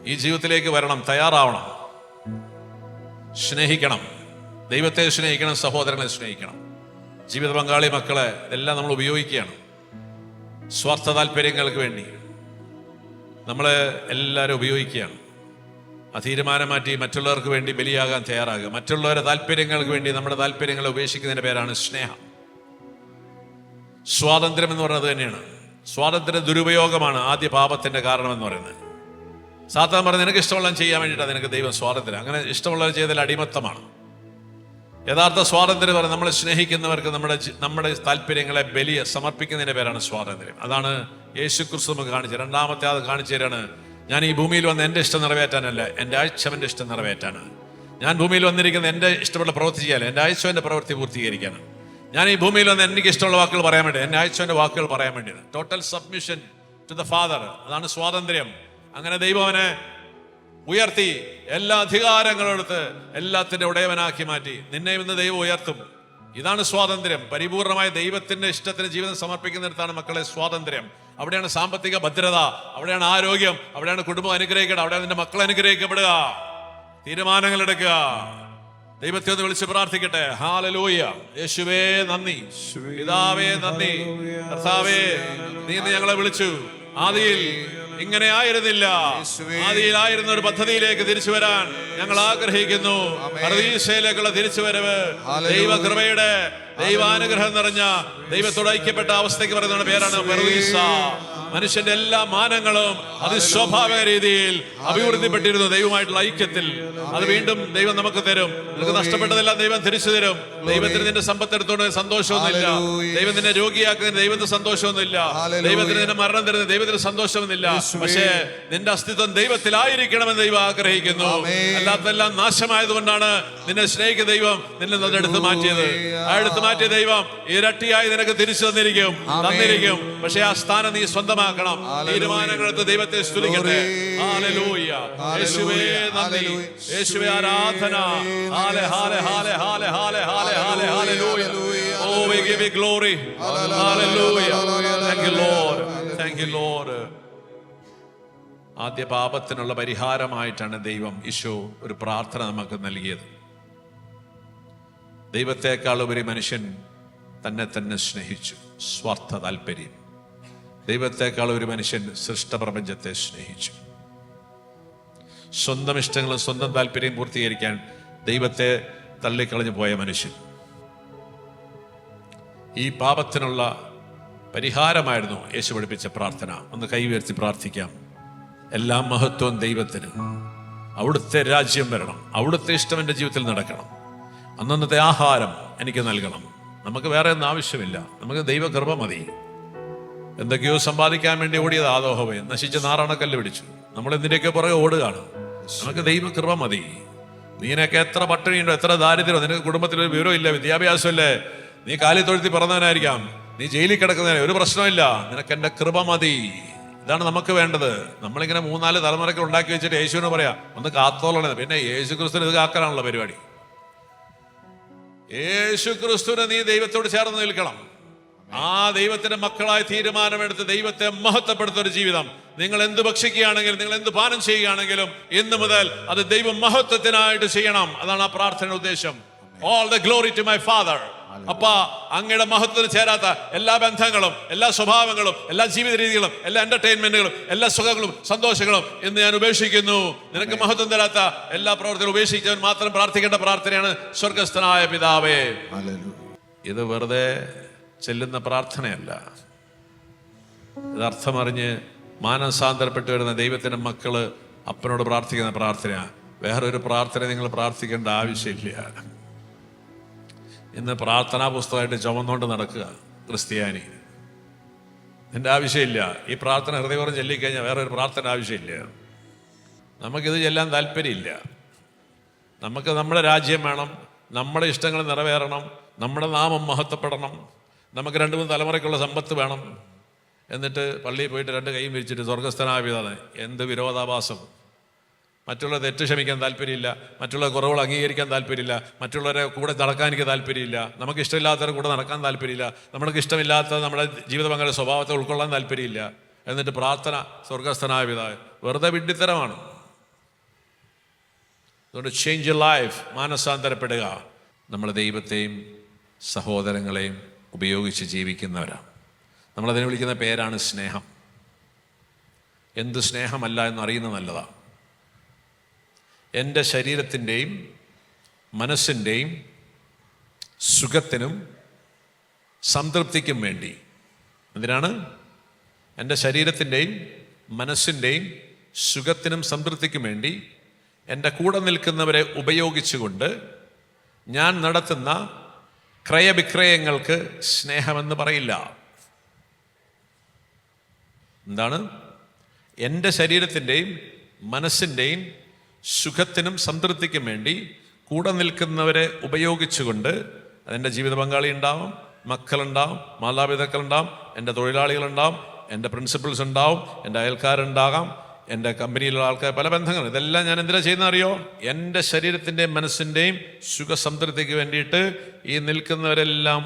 ഈ ജീവിതത്തിലേക്ക് വരണം, തയ്യാറാവണം, സ്നേഹിക്കണം, ദൈവത്തെ സ്നേഹിക്കണം, സഹോദരങ്ങളെ സ്നേഹിക്കണം. ജീവിത പങ്കാളി, മക്കളെ എല്ലാം നമ്മൾ ഉപയോഗിക്കുകയാണ് സ്വാർത്ഥ താല്പര്യങ്ങൾക്ക് വേണ്ടി. നമ്മളെ എല്ലാവരും ഉപയോഗിക്കുകയാണ്. ആ തീരുമാനം മാറ്റി മറ്റുള്ളവർക്ക് വേണ്ടി ബലിയാകാൻ തയ്യാറാകുക. മറ്റുള്ളവരുടെ താല്പര്യങ്ങൾക്ക് വേണ്ടി നമ്മുടെ താല്പര്യങ്ങളെ ഉപേക്ഷിക്കുന്നതിന്റെ പേരാണ് സ്നേഹം. സ്വാതന്ത്ര്യം എന്ന് പറയുന്നത് തന്നെയാണ്. സ്വാതന്ത്ര്യ ദുരുപയോഗമാണ് ആദ്യ പാപത്തിന്റെ കാരണം എന്ന് പറയുന്നത്. സാത്താൻ പറഞ്ഞ് നിനക്ക് ഇഷ്ടമുള്ള ചെയ്യാൻ വേണ്ടിയിട്ടാണ് നിനക്ക് ദൈവം സ്വാതന്ത്ര്യം. അങ്ങനെ ഇഷ്ടമുള്ളത് ചെയ്തതിൽ അടിമത്തമാണ്. യഥാർത്ഥ സ്വാതന്ത്ര്യം പറഞ്ഞാൽ നമ്മളെ സ്നേഹിക്കുന്നവർക്ക് നമ്മുടെ താല്പര്യങ്ങളെ ബലിയെ സമർപ്പിക്കുന്നതിന്റെ പേരാണ് സ്വാതന്ത്ര്യം. അതാണ് യേശു ക്രിസ്തു നമുക്ക് കാണിച്ചത്. രണ്ടാമത്തെ അത് കാണിച്ചു തരാണ്. ഞാൻ ഈ ഭൂമിയിൽ വന്ന് എൻ്റെ ഇഷ്ടം നിറവേറ്റാനല്ല, എൻ്റെ അയച്ചവൻ്റെ ഇഷ്ടം നിറവേറ്റാനാണ്. ഞാൻ ഭൂമിയിൽ വന്നിരിക്കുന്ന എൻ്റെ ഇഷ്ടമുള്ള പ്രവൃത്തി ചെയ്യാൻ, എൻ്റെ അയച്ചവൻ്റെ പ്രവൃത്തി പൂർത്തീകരിക്കാനാണ്. ഞാൻ ഈ ഭൂമിയിൽ വന്ന് എനിക്ക് ഇഷ്ടമുള്ള വാക്കുകൾ പറയാൻ വേണ്ടി, എൻ്റെ അയച്ചവൻ്റെ വാക്കുകൾ പറയാൻ വേണ്ടിയാണ്. Total submission to the father. അതാണ് സ്വാതന്ത്ര്യം. അങ്ങനെ ദൈവം അവനെ ഉയർത്തി എല്ലാ അധികാരങ്ങളും എടുത്ത് എല്ലാത്തിന്റെ ഉടയവനാക്കി മാറ്റി. നിന്നെയും ഇന്ന് ദൈവം ഉയർത്തും. ഇതാണ് സ്വാതന്ത്ര്യം. പരിപൂർണമായ ദൈവത്തിന്റെ ഇഷ്ടത്തിന് ജീവിതം സമർപ്പിക്കുന്നിടത്താണ് മക്കളെ സ്വാതന്ത്ര്യം. അവിടെയാണ് സാമ്പത്തിക ഭദ്രത, അവിടെയാണ് ആരോഗ്യം, അവിടെയാണ് കുടുംബം അനുഗ്രഹിക്കണം, അവിടെയാണ് നിന്റെ മക്കൾ അനുഗ്രഹിക്കപ്പെടുക. തീരുമാനങ്ങൾ എടുക്കുക. ദൈവത്തെ ഒന്ന് വിളിച്ച് പ്രാർത്ഥിക്കട്ടെ. ഹല്ലേലൂയ. യേശുവേ നന്ദി, പിതാവേ നന്ദി, കർത്താവേ നീ ഞങ്ങളെ വിളിച്ചു. ആദിയിൽ ഇങ്ങനെ ആയിരുന്നില്ല. ആദിയിലായിരുന്ന ഒരു പദ്ധതിയിലേക്ക് തിരിച്ചു വരാൻ ഞങ്ങൾ ആഗ്രഹിക്കുന്നു. പർദീസയിലേക്കുള്ള തിരിച്ചുവരവ് ദൈവകൃപയുടെ, ദൈവാനുഗ്രഹം നിറഞ്ഞ, ദൈവത്തോട് ഐക്യപ്പെട്ട അവസ്ഥയ്ക്ക് പറയുന്ന പേരാണ് പർദീസ. മനുഷ്യന്റെ എല്ലാ മാനങ്ങളും അതിസ്വാഭാവിക രീതിയിൽ അഭിവൃദ്ധിപ്പെട്ടിരുന്നു ദൈവമായിട്ടുള്ള ഐക്യത്തിൽ. അത് വീണ്ടും ദൈവം നമുക്ക് തരും. നിനക്ക് നഷ്ടപ്പെട്ടതെല്ലാം ദൈവം തിരിച്ചു തരും. ദൈവത്തിന് നിന്റെ സമ്പത്ത് എടുത്തോണ്ട് സന്തോഷമൊന്നുമില്ല. ദൈവം നിന്നെ രോഗിയാക്കുന്നതിന് ദൈവത്തിന് സന്തോഷമൊന്നുമില്ല. ദൈവത്തിന് നിന്റെ മരണം തരുന്ന ദൈവത്തിന് സന്തോഷമൊന്നുമില്ല. പക്ഷേ നിന്റെ അസ്തിത്വം ദൈവത്തിലായിരിക്കണമെന്ന് ദൈവം ആഗ്രഹിക്കുന്നു. അല്ലാത്തെല്ലാം നാശമായതുകൊണ്ടാണ് നിന്നെ സ്നേഹിക്കുന്ന ദൈവം നിന്നെ എടുത്തു മാറ്റിയത്. ആ എടുത്തു മാറ്റിയ ദൈവം ഇരട്ടിയായി നിനക്ക് തിരിച്ചു തന്നിരിക്കും. പക്ഷെ ആ സ്ഥാനം നീ സ്വന്തമാക്കണം. തീരുമാനങ്ങളെടുത്ത് ദൈവത്തെ സ്തുതിക്കട്ടെ. ഹല്ലേലൂയ. യേശുവേ നന്ദി, യേശുവേ ആരാധന. Hallelujah. Oh, we give you glory. Hallelujah. Thank you, Lord. Thank you, Lord. ആദ്യ പാപത്തിനുള്ള പരിഹാരമായിട്ടാണ് ദൈവം ഈശോ ഒരു പ്രാർത്ഥന നമുക്ക് നൽകിയത്. ദൈവത്തെക്കാൾ ഉപരി മനുഷ്യൻ തന്നെ സ്നേഹിച്ചു. സ്വാർത്ഥ താല്പര്യം. ദൈവത്തെക്കാൾ ഒരു മനുഷ്യൻ സൃഷ്ടപ്രപഞ്ചത്തെ സ്നേഹിച്ചു. സ്വന്തം ഇഷ്ടങ്ങളും സ്വന്തം താല്പര്യം പൂർത്തീകരിക്കാൻ ദൈവത്തെ തള്ളിക്കളഞ്ഞു പോയ മനുഷ്യൻ. ഈ പാപത്തിനുള്ള പരിഹാരമായിരുന്നു യേശു പഠിപ്പിച്ച പ്രാർത്ഥന. ഒന്ന് കൈ ഉയർത്തി പ്രാർത്ഥിക്കാം. എല്ലാ മഹത്വവും ദൈവത്തിന്. അവിടുത്തെ രാജ്യം വരണം, അവിടുത്തെ ഇഷ്ടം എൻ്റെ ജീവിതത്തിൽ നടക്കണം. അന്നന്നത്തെ ആഹാരം എനിക്ക് നൽകണം. നമുക്ക് വേറെ ഒന്നും ആവശ്യമില്ല. നമുക്ക് ദൈവകൃപ മതി. എന്തൊക്കെയോ സമ്പാദിക്കാൻ വേണ്ടി ഓടിയത് ആദോഹവേ നശിച്ച നാറാണക്കല്ല് പിടിച്ചു. നമ്മൾ എന്തിൻ്റെയൊക്കെ പുറകെ ഓടുകയാണ്. നമുക്ക് ദൈവകൃപ മതി. നീനൊക്കെ എത്ര പട്ടിണിയുണ്ടോ, എത്ര ദാരിദ്ര്യം, നിനക്ക് കുടുംബത്തിലൊരു വിവരം ഇല്ല, വിദ്യാഭ്യാസമില്ലേ, നീ കാലി തൊഴുത്തി പറഞ്ഞവനായിരിക്കാം, നീ ജയിലിൽ കിടക്കുന്നതിന് ഒരു പ്രശ്നമില്ല, നിനക്ക് എൻ്റെ കൃപ മതി. ഇതാണ് നമുക്ക് വേണ്ടത്. നമ്മളിങ്ങനെ 3-4 തലമുറയ്ക്ക് ഉണ്ടാക്കി വെച്ചിട്ട് യേശുവിനെ പറയാം ഒന്ന് കാത്തോളണത്. പിന്നെ യേശു ക്രിസ്തുവിന് ഇത് കാക്കാനാണല്ലോ പരിപാടി. യേശു ക്രിസ്തുവിനെ നീ ദൈവത്തോട് ചേർന്ന് നിൽക്കണം. ആ ദൈവത്തിന്റെ മക്കളായ തീരുമാനമെടുത്ത് ദൈവത്തെ മഹത്വപ്പെടുത്തുന്ന ഒരു ജീവിതം. നിങ്ങൾ എന്ത് ഭക്ഷിക്കുകയാണെങ്കിലും, നിങ്ങൾ എന്ത് പാനം ചെയ്യുകയാണെങ്കിലും ഇന്ന് മുതൽ അത് ദൈവ മഹത്വത്തിനായിട്ട് ചെയ്യണം. അതാണ് ആ പ്രാർത്ഥനയുടെ ഉദ്ദേശം. All the glory to my Father. അപ്പാ, അങ്ങയുടെ മഹത്വത്തിന് ചേരാത്ത എല്ലാ ബന്ധങ്ങളും, എല്ലാ സ്വഭാവങ്ങളും, എല്ലാ ജീവിത രീതികളും, എല്ലാ എന്റർടൈൻമെന്റുകളും, എല്ലാ സുഖങ്ങളും സന്തോഷങ്ങളും ഇന്ന് ഞാൻ ഉപേക്ഷിക്കുന്നു. നിനക്ക് മഹത്വം തരാത്ത എല്ലാ പ്രവർത്തനവും ഉപേക്ഷിച്ചവൻ മാത്രം പ്രാർത്ഥിക്കേണ്ട പ്രാർത്ഥനയാണ് സ്വർഗസ്ഥനായ പിതാവേ. ഇത് വെറുതെ ചെല്ലുന്ന പ്രാർത്ഥനയല്ല. ഇത് അർത്ഥമറിഞ്ഞ് മാനസാന്തരപ്പെട്ട് വരുന്ന ദൈവത്തിന്റെ മക്കള് അപ്പനോട് പ്രാർത്ഥിക്കുന്ന പ്രാർത്ഥനയാണ്. വേറൊരു പ്രാർത്ഥന നിങ്ങൾ പ്രാർത്ഥിക്കേണ്ട ആവശ്യമില്ല. ഇന്ന് പ്രാർത്ഥനാ പുസ്തകമായിട്ട് ചുമന്നുകൊണ്ട് നടക്കുക ക്രിസ്ത്യാനി. നിന്റെ ആവശ്യമില്ല. ഈ പ്രാർത്ഥന ഹൃദയപൂർവ്വം ചൊല്ലിക്കഴിഞ്ഞാൽ വേറൊരു പ്രാർത്ഥന ആവശ്യമില്ല. നമുക്കിത് ചെല്ലാൻ താല്പര്യമില്ല. നമുക്ക് നമ്മുടെ രാജ്യം വേണം, നമ്മുടെ ഇഷ്ടങ്ങൾ നിറവേറണം, നമ്മുടെ നാമം മഹത്വപ്പെടണം, നമുക്ക് 2-3 തലമുറയ്ക്കുള്ള സമ്പത്ത് വേണം. എന്നിട്ട് പള്ളിയിൽ പോയിട്ട് 2 കൈയും വിരിച്ചിട്ട് സ്വർഗസ്ഥനായ പിതാവേ. എന്ത് വിരോധാഭാസം! മറ്റുള്ള തെറ്റ് ക്ഷമിക്കാൻ താല്പര്യമില്ല, മറ്റുള്ള കുറവുകൾ അംഗീകരിക്കാൻ താല്പര്യമില്ല, മറ്റുള്ളവരെ കൂടെ നടക്കാൻ എനിക്ക് താല്പര്യമില്ല, നമുക്ക് ഇഷ്ടമില്ലാത്തവരെ കൂടെ നടക്കാൻ താല്പര്യമില്ല, നമ്മൾക്ക് ഇഷ്ടമില്ലാത്ത നമ്മുടെ ജീവിത പങ്കാളിയുടെ സ്വഭാവത്തെ ഉൾക്കൊള്ളാൻ താല്പര്യമില്ല. എന്നിട്ട് പ്രാർത്ഥന സ്വർഗസ്ഥനായ പിതാവേ. വെറുതെ വിഡ്ഢിത്തരമാണ്. അതുകൊണ്ട് ചേഞ്ച് യുവർ ലൈഫ്, മാനസാന്തരപ്പെടുക. നമ്മൾ ദൈവത്തെയും സഹോദരങ്ങളെയും ഉപയോഗിച്ച് ജീവിക്കുന്നവരാണ്. നമ്മളതിനെ വിളിക്കുന്ന പേരാണ് സ്നേഹം. എന്ത് സ്നേഹമല്ല എന്നറിയുന്നത് നല്ലതാണ്. എൻ്റെ ശരീരത്തിൻ്റെയും മനസ്സിൻ്റെയും സുഖത്തിനും സംതൃപ്തിക്കും വേണ്ടി, എന്തിനാണ്? എൻ്റെ ശരീരത്തിൻ്റെയും മനസ്സിൻ്റെയും സുഖത്തിനും സംതൃപ്തിക്കും വേണ്ടി എൻ്റെ കൂടെ നിൽക്കുന്നവരെ ഉപയോഗിച്ചുകൊണ്ട് ഞാൻ നടത്തുന്ന ക്രയവിക്രയങ്ങൾക്ക് സ്നേഹമെന്ന് പറയില്ല. എന്താണ്? എൻ്റെ ശരീരത്തിൻ്റെയും മനസ്സിൻ്റെയും സുഖത്തിനും സംതൃപ്തിക്കും വേണ്ടി കൂടെ നിൽക്കുന്നവരെ ഉപയോഗിച്ചുകൊണ്ട്, അതെൻ്റെ ജീവിത പങ്കാളി ഉണ്ടാവും, മക്കളുണ്ടാവും, മാതാപിതാക്കളുണ്ടാവും, എൻ്റെ തൊഴിലാളികളുണ്ടാവും, എൻ്റെ പ്രിൻസിപ്പൽസ് ഉണ്ടാവും, എൻ്റെ അയൽക്കാരുണ്ടാകാം, എൻ്റെ കമ്പനിയിലുള്ള ആൾക്കാർ, പല ബന്ധങ്ങൾ. ഇതെല്ലാം ഞാൻ എന്തിനാ ചെയ്യുന്ന അറിയോ? എൻ്റെ ശരീരത്തിൻ്റെയും മനസ്സിൻ്റെയും സുഖസംതൃപ്തിക്ക് വേണ്ടിയിട്ട് ഈ നിൽക്കുന്നവരെല്ലാം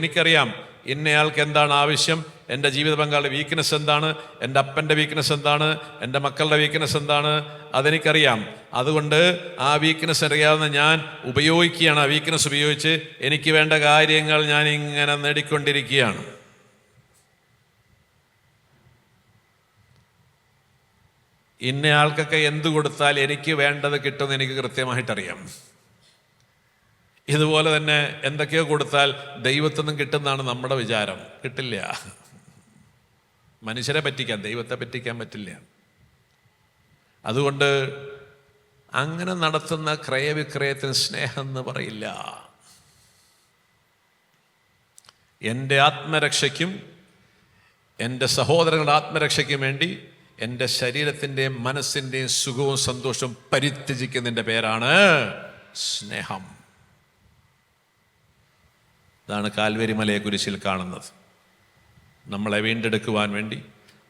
എനിക്കറിയാം ഇന്നയാൾക്ക് എന്താണ് ആവശ്യം, എൻ്റെ ജീവിത പങ്കാളിയുടെ വീക്ക്നെസ് എന്താണ്, എൻ്റെ അപ്പൻ്റെ വീക്ക്നെസ് എന്താണ്, എൻ്റെ മക്കളുടെ വീക്ക്നെസ് എന്താണ്, അതെനിക്കറിയാം. അതുകൊണ്ട് ആ വീക്ക്നെസ് അറിയാവുന്ന ഞാൻ ഉപയോഗിക്കുകയാണ്. ആ വീക്ക്നെസ് ഉപയോഗിച്ച് എനിക്ക് വേണ്ട കാര്യങ്ങൾ ഞാൻ ഇങ്ങനെ നേടിക്കൊണ്ടിരിക്കുകയാണ്. ഇന്നയാൾക്കൊക്കെ എന്തു കൊടുത്താൽ എനിക്ക് വേണ്ടത് കിട്ടുമെന്ന് എനിക്ക് കൃത്യമായിട്ടറിയാം. ഇതുപോലെ തന്നെ എന്തൊക്കെയോ കൊടുത്താൽ ദൈവത്തിൽ നിന്നും കിട്ടുന്നതാണ് നമ്മുടെ വിചാരം. കിട്ടില്ല. മനുഷ്യരെ പറ്റിക്കാൻ, ദൈവത്തെ പറ്റിക്കാൻ പറ്റില്ല. അതുകൊണ്ട് അങ്ങനെ നടത്തുന്ന ക്രയവിക്രയത്തിന് സ്നേഹം എന്ന് പറയില്ല. എൻ്റെ ആത്മരക്ഷയ്ക്കും എൻ്റെ സഹോദരങ്ങളുടെ ആത്മരക്ഷയ്ക്കും വേണ്ടി എൻ്റെ ശരീരത്തിൻ്റെയും മനസ്സിൻ്റെയും സുഖവും സന്തോഷവും പരിത്യജിക്കുന്നതിൻ്റെ പേരാണ് സ്നേഹം. ഇതാണ് കാൽവരി മലയെ കുരിശിൽ കാണുന്നത്. നമ്മളെ വീണ്ടെടുക്കുവാൻ വേണ്ടി,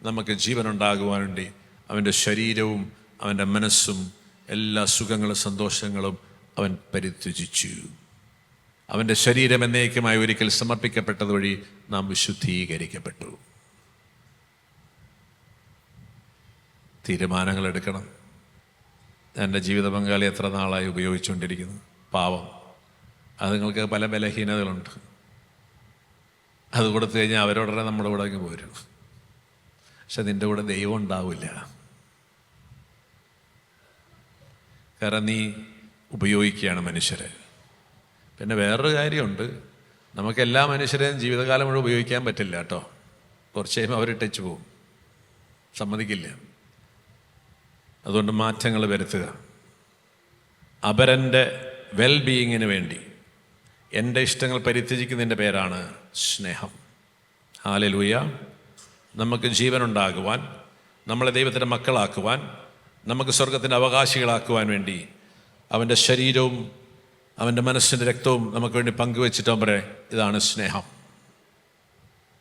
നമുക്ക് ജീവനുണ്ടാകുവാൻ വേണ്ടി അവൻ്റെ ശരീരവും അവൻ്റെ മനസ്സും എല്ലാ സുഖങ്ങളും സന്തോഷങ്ങളും അവൻ പരിത്യജിച്ചു. അവൻ്റെ ശരീരം എന്നേക്കുമായി ഒരിക്കൽ സമർപ്പിക്കപ്പെട്ടത് വഴി നാം വിശുദ്ധീകരിക്കപ്പെട്ടു. തീരുമാനങ്ങൾ എടുക്കണം. എൻ്റെ ജീവിത പങ്കാളി എത്ര നാളായി ഉപയോഗിച്ചുകൊണ്ടിരിക്കുന്നു? പാവം, അതുങ്ങൾക്ക് പല ബലഹീനതകളുണ്ട്. അത് കൊടുത്തു കഴിഞ്ഞാൽ അവരോടനെ നമ്മുടെ കൂടെ അങ്ങ് പോരും. പക്ഷെ നിൻ്റെ കൂടെ ദൈവം ഉണ്ടാവില്ല. കാരണം നീ ഉപയോഗിക്കുകയാണ് മനുഷ്യരെ. പിന്നെ വേറൊരു കാര്യമുണ്ട്, നമുക്ക് എല്ലാ മനുഷ്യരെയും ജീവിതകാലം മുഴുവൻ ഉപയോഗിക്കാൻ പറ്റില്ല കേട്ടോ. കുറച്ച് കഴിയുമ്പോൾ അവർ ടച്ച് പോവും, സമ്മതിക്കില്ല. അതുകൊണ്ട് മാറ്റങ്ങൾ വരുത്തുക. അപരൻ്റെ വെൽബീയിങ്ങിന് വേണ്ടി എൻ്റെ ഇഷ്ടങ്ങൾ പരിത്യജിക്കുന്നതിൻ്റെ പേരാണ് സ്നേഹം. ഹല്ലേലൂയ. നമുക്ക് ജീവനുണ്ടാകുവാൻ, നമ്മളെ ദൈവത്തിൻ്റെ മക്കളാക്കുവാൻ, നമുക്ക് സ്വർഗത്തിൻ്റെ അവകാശികളാക്കുവാൻ വേണ്ടി അവൻ്റെ ശരീരവും അവൻ്റെ മനസ്സിൻ്റെ രക്തവും നമുക്ക് വേണ്ടി പങ്കുവെച്ചിട്ട് അവൻ പറയും, ഇതാണ് സ്നേഹം.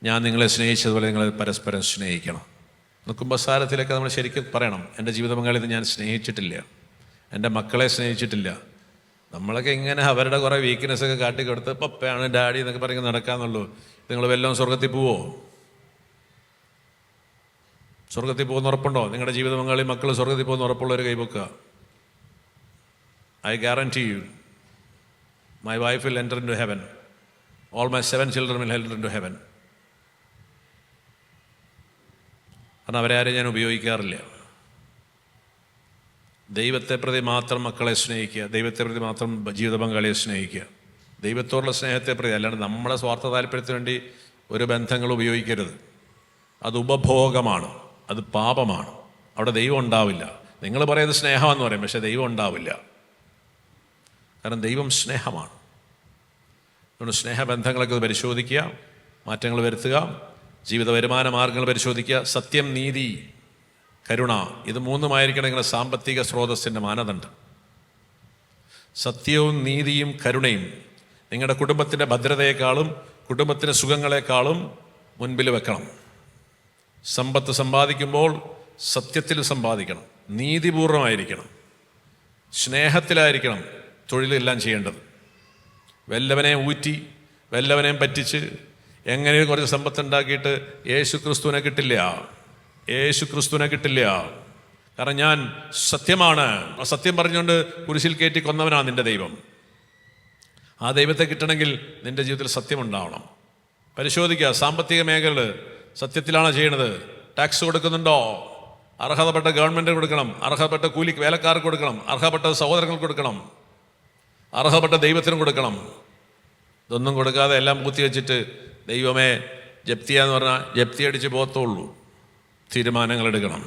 ഞാൻ നിങ്ങളെ സ്നേഹിച്ചതുപോലെ നിങ്ങൾ പരസ്പരം സ്നേഹിക്കണം. കുമ്പസാരത്തിലൊക്കെ നമ്മൾ ശരിക്കും പറയണം, എൻ്റെ ജീവിത പങ്കാളിയെ ഞാൻ സ്നേഹിച്ചിട്ടില്ല, എൻ്റെ മക്കളെ സ്നേഹിച്ചിട്ടില്ല. നമ്മളൊക്കെ ഇങ്ങനെ അവരുടെ കുറേ വീക്ക്നെസ്സൊക്കെ കാട്ടിക്കൊടുത്ത് പപ്പയാണ് ഡാഡി എന്നൊക്കെ പറഞ്ഞ് നടക്കാന്നുള്ളൂ. നിങ്ങൾ വല്ലതും സ്വർഗത്തിൽ പോവോ? സ്വർഗത്തിൽ പോകുന്ന ഉറപ്പുണ്ടോ? നിങ്ങളുടെ ജീവിത പങ്കാളി മക്കൾ സ്വർഗത്തിൽ പോകുന്ന ഉറപ്പുള്ളവർ കൈവക്കുക. I guarantee you, my wife will enter into heaven. All my 7 children will enter into heaൻ. കാരണം അവരെ ആരും ഞാൻ ഉപയോഗിക്കാറില്ല. ദൈവത്തെ പ്രതി മാത്രം മക്കളെ സ്നേഹിക്കുക, ദൈവത്തെ പ്രതി മാത്രം ജീവിത പങ്കാളിയെ സ്നേഹിക്കുക, ദൈവത്തോടുള്ള സ്നേഹത്തെ പ്രതി. അല്ലാണ്ട് നമ്മുടെ സ്വാർത്ഥ താല്പര്യത്തിന് വേണ്ടി ഒരു ബന്ധങ്ങൾ ഉപയോഗിക്കരുത്. അത് ഉപഭോഗമാണ്, അത് പാപമാണ്. അവിടെ ദൈവം ഉണ്ടാവില്ല. നിങ്ങൾ പറയുന്നത് സ്നേഹമെന്ന് പറയും, പക്ഷേ ദൈവം ഉണ്ടാവില്ല. കാരണം ദൈവം സ്നേഹമാണ്. അതുകൊണ്ട് സ്നേഹബന്ധങ്ങളൊക്കെ പരിശോധിക്കുക, മാറ്റങ്ങൾ വരുത്തുക, ജീവിത വരുമാന മാർഗങ്ങൾ പരിശോധിക്കുക. സത്യം, നീതി, കരുണ, ഇത് മൂന്നുമായിരിക്കണം നിങ്ങളുടെ സാമ്പത്തിക സ്രോതസ്സിൻ്റെ മാനദണ്ഡം. സത്യവും നീതിയും കരുണയും നിങ്ങളുടെ കുടുംബത്തിൻ്റെ ഭദ്രതയെക്കാളും കുടുംബത്തിൻ്റെ സുഖങ്ങളെക്കാളും മുൻപിൽ വെക്കണം. സമ്പത്ത് സമ്പാദിക്കുമ്പോൾ സത്യത്തിൽ സമ്പാദിക്കണം, നീതിപൂർവമായിരിക്കണം, സ്നേഹത്തിലായിരിക്കണം തൊഴിലെല്ലാം ചെയ്യേണ്ടത്. വല്ലവനെയും ഊറ്റി വല്ലവനെയും പറ്റിച്ച് എങ്ങനെയും കുറച്ച് സമ്പത്തുണ്ടാക്കിയിട്ട് യേശു ക്രിസ്തുവിനെ കിട്ടില്ല. യേശു ക്രിസ്തുവിനെ കിട്ടില്ല. കാരണം ഞാൻ സത്യമാണ്, സത്യം പറഞ്ഞുകൊണ്ട് കുരിശിൽ കയറ്റി കൊന്നവനാണ് നിന്റെ ദൈവം. ആ ദൈവത്തെ കിട്ടണമെങ്കിൽ നിന്റെ ജീവിതത്തിൽ സത്യമുണ്ടാവണം. പരിശോധിക്കുക, സാമ്പത്തിക മേഖല സത്യത്തിലാണോ ചെയ്യണത്? ടാക്സ് കൊടുക്കുന്നുണ്ടോ? അർഹതപ്പെട്ട ഗവൺമെൻറ് കൊടുക്കണം, അർഹപ്പെട്ട കൂലി വേലക്കാർക്ക് കൊടുക്കണം, അർഹപ്പെട്ട സഹോദരങ്ങൾക്ക് കൊടുക്കണം, അർഹപ്പെട്ട ദൈവത്തിനും കൊടുക്കണം. ഇതൊന്നും കൊടുക്കാതെ എല്ലാം പൂത്തി വെച്ചിട്ട് ദൈവമേ ജപ്തിയാന്ന് പറഞ്ഞാൽ ജപ്തി അടിച്ച് പോകത്തുള്ളൂ. തീരുമാനങ്ങൾ എടുക്കണം.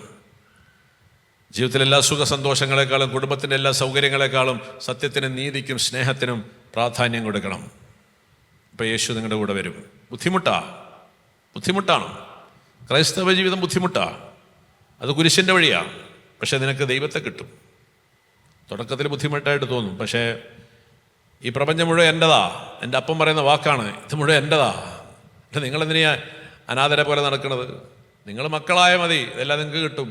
ജീവിതത്തിലെ എല്ലാ സുഖ സന്തോഷങ്ങളെക്കാളും കുടുംബത്തിൻ്റെ എല്ലാ സൗകര്യങ്ങളെക്കാളും സത്യത്തിനും നീതിക്കും സ്നേഹത്തിനും പ്രാധാന്യം കൊടുക്കണം. ഇപ്പോൾ യേശു നിങ്ങളുടെ കൂടെ വരും. ബുദ്ധിമുട്ടാണ്. ക്രൈസ്തവ ജീവിതം ബുദ്ധിമുട്ടാണ്. അത് കുരിശിൻ്റെ വഴിയാണ്. പക്ഷേ നിനക്ക് ദൈവത്തെ കിട്ടും. തുടക്കത്തിൽ ബുദ്ധിമുട്ടായിട്ട് തോന്നും, പക്ഷേ ഈ പ്രപഞ്ചം മുഴുവൻ എൻ്റെതാ. എൻ്റെ അപ്പം പറയുന്ന വാക്കാണ്, ഇത് മുഴുവൻ എൻ്റെതാ. പക്ഷെ നിങ്ങളെന്തിനാ അനാഥരെ പോലെ നടക്കുന്നത്? നിങ്ങൾ മക്കളായ മതി, ഇതെല്ലാം നിങ്ങൾക്ക് കിട്ടും.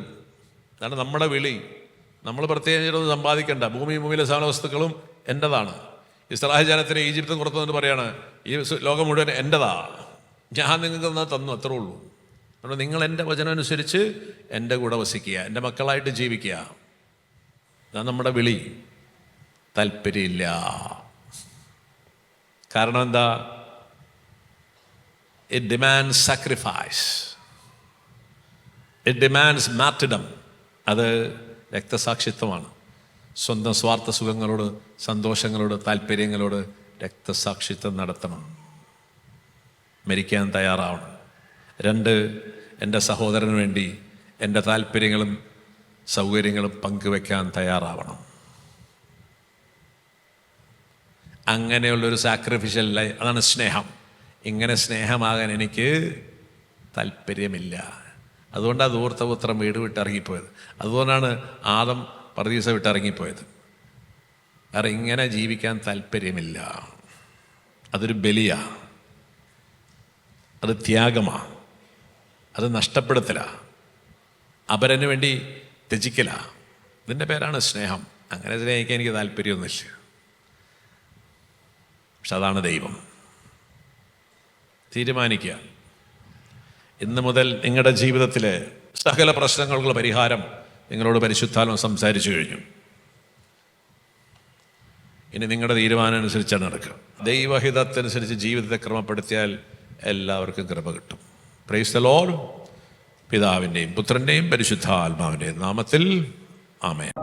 അതാണ് നമ്മുടെ വിളി. നമ്മൾ പ്രത്യേകിച്ചൊന്നും സമ്പാദിക്കേണ്ട. ഭൂമിയിലെ സാധന വസ്തുക്കളും എൻ്റെതാണ്. ഇസ്രായേൽ ജനത്തിന് ഈജിപ്തിൽ പുറത്തു നിന്നിട്ട് പറയാണ്, ഈ ലോകം മുഴുവൻ എൻ്റെതാ, ഞാൻ നിങ്ങൾക്ക് തന്നു, അത്രേ ഉള്ളൂ. അതുകൊണ്ട് നിങ്ങൾ എൻ്റെ വചനം അനുസരിച്ച് എൻ്റെ കൂടെ വസിക്കുക, എൻ്റെ മക്കളായിട്ട് ജീവിക്കുക. അതാണ് നമ്മുടെ വിളി. താല്പര്യമില്ല. കാരണം എന്താ? It demands sacrifice, it demands martyrdom. അത് രക്തസാക്ഷിത്വമാണ്. സ്വന്തം സ്വാർത്ഥ സുഖങ്ങളോട്, സന്തോഷങ്ങളോട്, താല്പര്യങ്ങളോട് രക്തസാക്ഷിത്വം നടത്തണം. മരിക്കാൻ തയ്യാറാവണം. 2, എൻ്റെ സഹോദരന് വേണ്ടി എൻ്റെ താല്പര്യങ്ങളും സൗകര്യങ്ങളും പങ്കുവെക്കാൻ തയ്യാറാവണം. അങ്ങനെയുള്ളൊരു സാക്രിഫിഷ്യൽ ലൈഫ്, അതാണ് സ്നേഹം. ഇങ്ങനെ സ്നേഹമാകാൻ എനിക്ക് താല്പര്യമില്ല. അതുകൊണ്ടാണ് ധൂർത്തപുത്രം വീട് വിട്ടിറങ്ങിപ്പോയത്. അതുകൊണ്ടാണ് ആദം പർദീസ വിട്ടിറങ്ങിപ്പോയത്. കാരണം ഇങ്ങനെ ജീവിക്കാൻ താല്പര്യമില്ല. അതൊരു ബലിയാണ്, അത് ത്യാഗമാണ്, അത് നഷ്ടപ്പെടുത്തലാണ്, അപരന് വേണ്ടി ത്യജിക്കലാണ്. ഇതിൻ്റെ പേരാണ് സ്നേഹം. അങ്ങനെ സ്നേഹിക്കാൻ എനിക്ക് താല്പര്യമൊന്നുമില്ല. പക്ഷെ അതാണ് ദൈവം. തീരുമാനിക്കുക. ഇന്ന് മുതൽ നിങ്ങളുടെ ജീവിതത്തിലെ സകല പ്രശ്നങ്ങൾക്കുള്ള പരിഹാരം നിങ്ങളോട് പരിശുദ്ധാത്മ സംസാരിച്ചു കഴിഞ്ഞു. ഇനി നിങ്ങളുടെ തീരുമാനം അനുസരിച്ചാണ് നടക്കുക. ദൈവഹിതത്തനുസരിച്ച് ജീവിതത്തെ ക്രമപ്പെടുത്തിയാൽ എല്ലാവർക്കും കൃപ കിട്ടും. Praise the Lord. പിതാവിൻ്റെയും പുത്രൻ്റെയും പരിശുദ്ധാത്മാവിൻ്റെയും നാമത്തിൽ ആമേൻ.